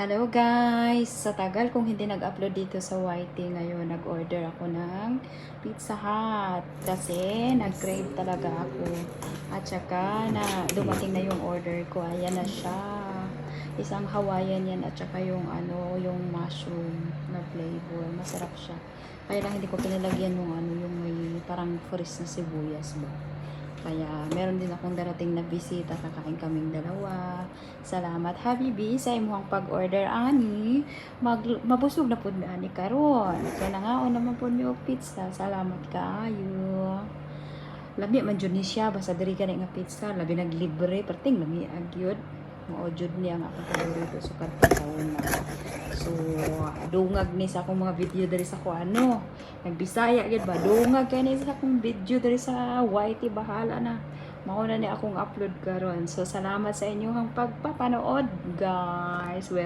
Hello guys! Sa tagal kong hindi nag-upload dito sa YT ngayon, nag-order ako ng Pizza Hut kasi nag-crave talaga ako. At saka na dumating na yung order ko. Ayan na siya. Isang Hawaiian yan at saka yung yung mushroom na flavor. Masarap siya. Kaya lang hindi ko pinalagyan yung yung may parang fresh na sibuyas ba. Kaya, meron din akong darating na bisita, kakain kaming dalawa. Salamat, Habibi, sa imuhang pag-order, ani. Mabusog na po na, ani, karon. Kaya na nga, naman po niyo pizza. Salamat kayo. Lami, man dyan ni siya, basta diri ka nga pizza. Labi naglibre, perting lami, agyod. Maojud niya nga akong paborito sa kartong na. So, dungag ni sa akong mga video dari sa ko nagbisaya gyud ba, dungag kay ni sa akong video dari sa YT, bahala na. Mauna ni akong upload karon. So, salamat sa inyong pagpapanood, guys. Well,